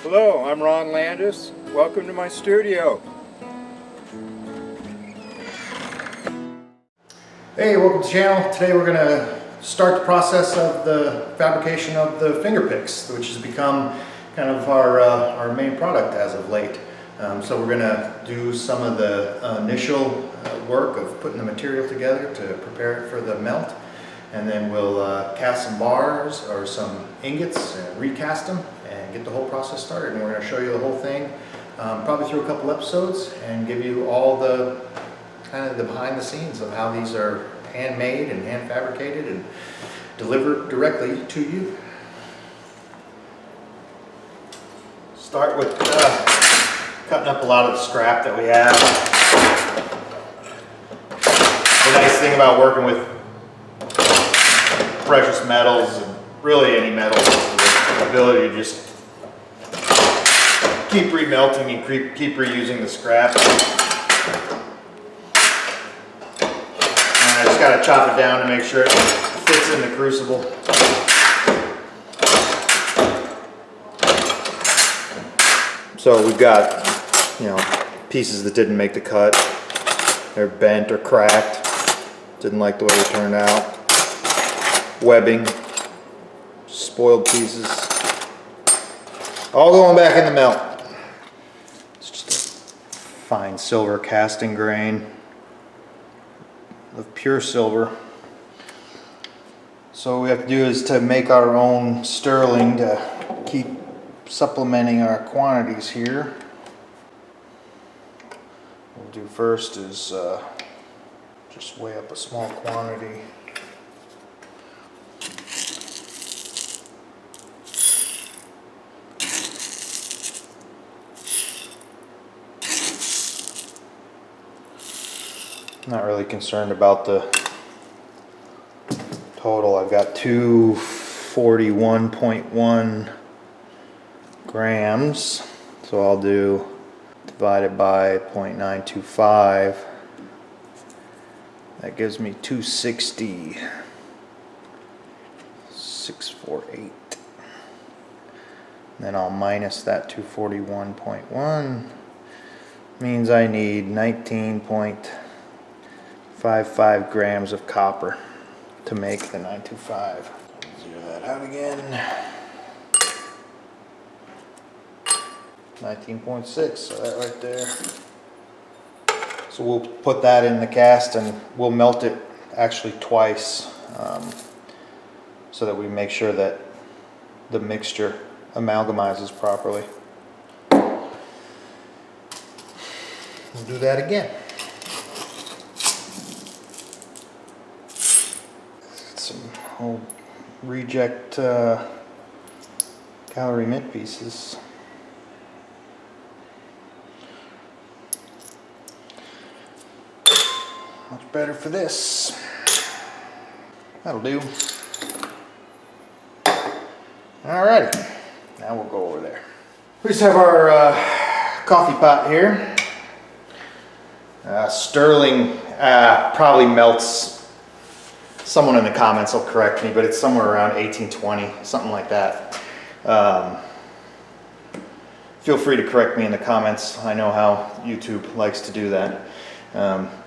Hello, I'm Landis. Welcome to my studio. Hey, welcome to the channel. Today we're going to start the process of the fabrication of the finger picks, which has become kind of our main product as of late. So we're going to do some of the initial work of putting the material together to prepare it for the melt. And then we'll cast some bars or some ingots and recast them and get the whole process started. And we're going to show you the whole thing, probably through a couple episodes, and give you all the kind of the behind the scenes of how these are handmade and hand fabricated and delivered directly to you. Start with cutting up a lot of the scrap that we have. The nice thing about working with precious metals and really any metals is the ability to just keep remelting and keep reusing the scrap. And I just got to chop it down to make sure it fits in the crucible. So we've got, pieces that didn't make the cut. They're bent or cracked. Didn't like the way it turned out. Webbing, spoiled pieces, all going back in the melt. It's just a fine silver casting grain of pure silver. So what we have to do is to make our own sterling to keep supplementing our quantities here. What we'll do first is just weigh up a small quantity. Not really concerned about the total. I've got 241.1 grams, so I'll do divided by 0.925. That gives me 260.648. Then I'll minus that 241.1. Means I need 19.55 grams of copper to make the 925. Zero that out again. 19.6, so that right there. So we'll put that in the cast and we'll melt it actually twice, so that we make sure that the mixture amalgamizes properly. We'll do that again. Some old reject calorie mint pieces. Much better for this. That'll do. Alrighty, now we'll go over there. We just have our coffee pot here. Sterling probably melts, someone in the comments will correct me, but it's somewhere around 1820, something like that. Feel free to correct me in the comments. I know how YouTube likes to do that.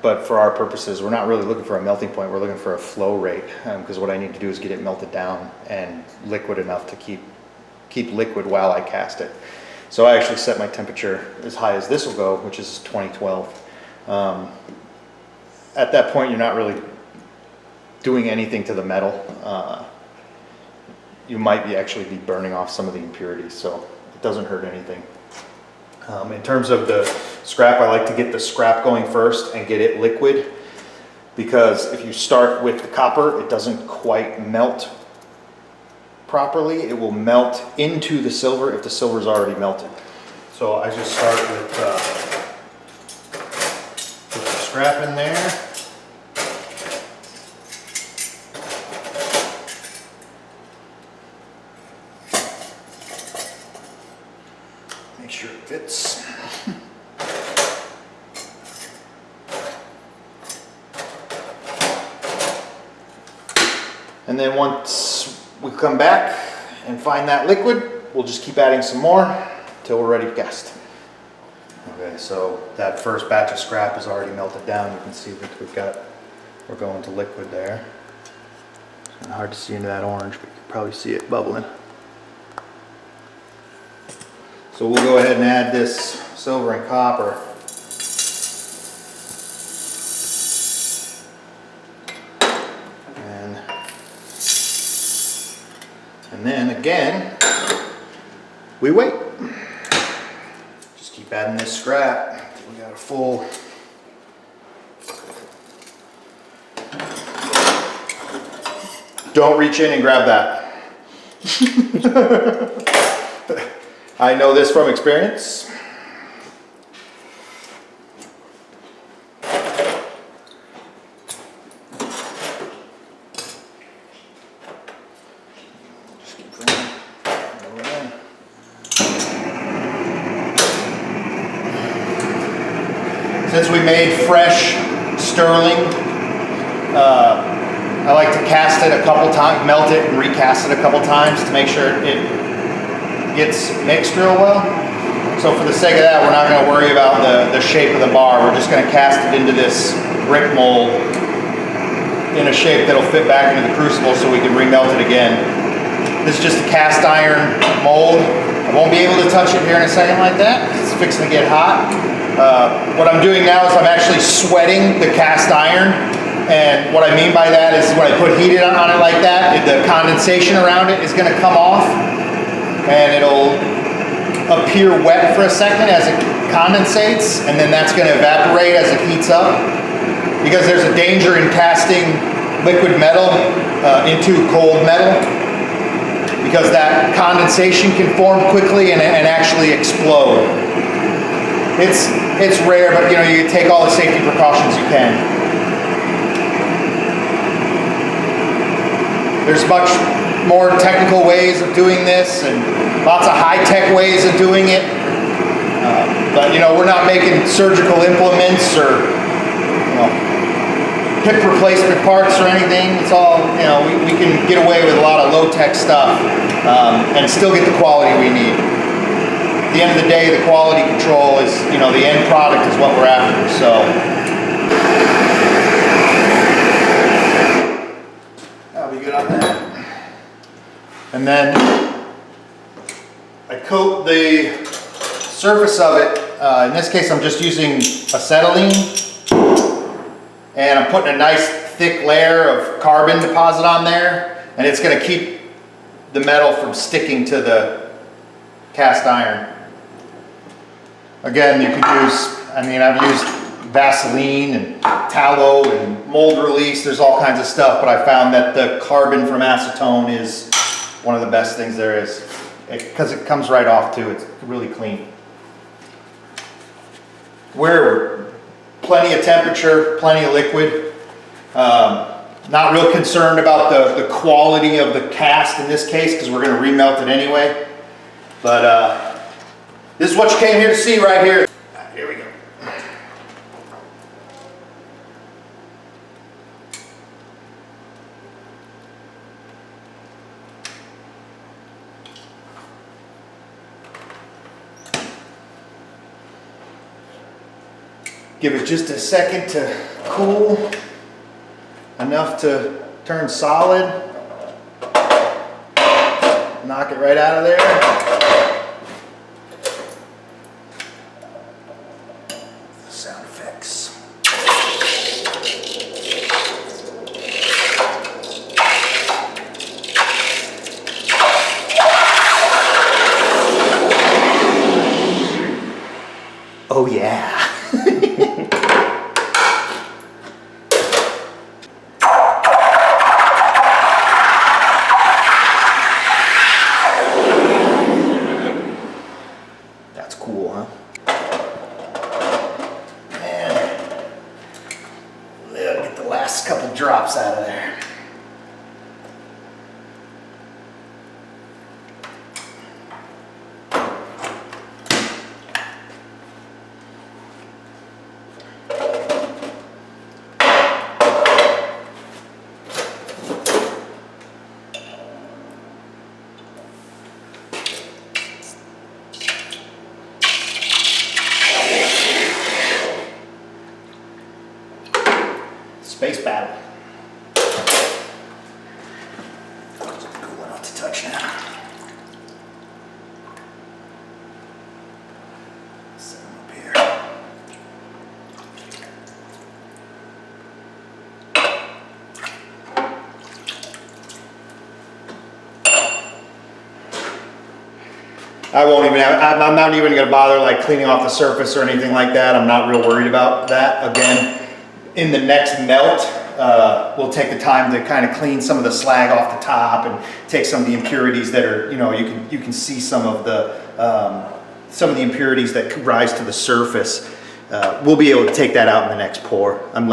But for our purposes, we're not really looking for a melting point, we're looking for a flow rate, because what I need to do is get it melted down and liquid enough to keep liquid while I cast it. So I actually set my temperature as high as this will go, which is 2012. At that point, you're not really doing anything to the metal. You might actually be burning off some of the impurities, so it doesn't hurt anything. In terms of the scrap, I like to get the scrap going first and get it liquid, because if you start with the copper, it doesn't quite melt properly. It will melt into the silver if the silver is already melted. So I just start with put the scrap in there. Make sure it fits. And then once we come back and find that liquid, we'll just keep adding some more. until we're ready to cast. Okay, so that first batch of scrap is already melted down. You can see that we're going to liquid there. It's hard to see into that orange, but you can probably see it bubbling. So we'll go ahead and add this silver and copper. And then again, we wait. Just keep adding this scrap. We got a full. Don't reach in and grab that. I know this from experience. Since we made fresh sterling, I like to cast it a couple times, melt it and recast it a couple times to make sure it gets mixed real well. So for the sake of that, we're not going to worry about the shape of the bar. We're just going to cast it into this brick mold in a shape that'll fit back into the crucible so we can remelt it again. This is just a cast iron mold. I won't be able to touch it here in a second like that. It's fixing to get hot. What I'm doing now is I'm actually sweating the cast iron, and what I mean by that is when I put heat on it like that, the condensation around it is going to come off and it'll appear wet for a second as it condensates, and then that's going to evaporate as it heats up, because there's a danger in casting liquid metal into cold metal, because that condensation can form quickly and actually explode. It's rare, but you know, you take all the safety precautions you can. There's much more technical ways of doing this and lots of high-tech ways of doing it. But you know, we're not making surgical implements or hip replacement parts or anything. It's all, you know, we can get away with a lot of low-tech stuff and still get the quality we need. At the end of the day, the quality control is, you know, the end product is what we're after, so. That'll be good on that. And then I coat the surface of it. In this case, I'm just using acetylene, and I'm putting a nice thick layer of carbon deposit on there, and it's going to keep the metal from sticking to the cast iron. Again, you can use, I mean, I've used Vaseline and tallow and mold release. There's all kinds of stuff, but I found that the carbon from acetone is one of the best things there is, because it comes right off too. It's really clean. We're plenty of temperature, plenty of liquid. Not real concerned about the quality of the cast in this case, because we're going to remelt it anyway. But this is what you came here to see right here. Here we go. Give it just a second to cool, enough to turn solid. Knock it right out of there. Sound effects. Oh yeah. That's cool, huh? Man, let's get the last couple drops out of there. I won't even, I'm not even gonna bother like cleaning off the surface or anything like that. I'm not real worried about that. Again, in the next melt, we'll take the time to kind of clean some of the slag off the top and take some of the impurities that are, you know, you can see some of the impurities that could rise to the surface. We'll be able to take that out in the next pour. I'm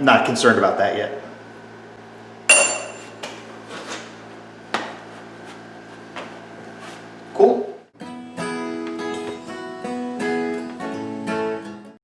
not concerned about that yet. Cool.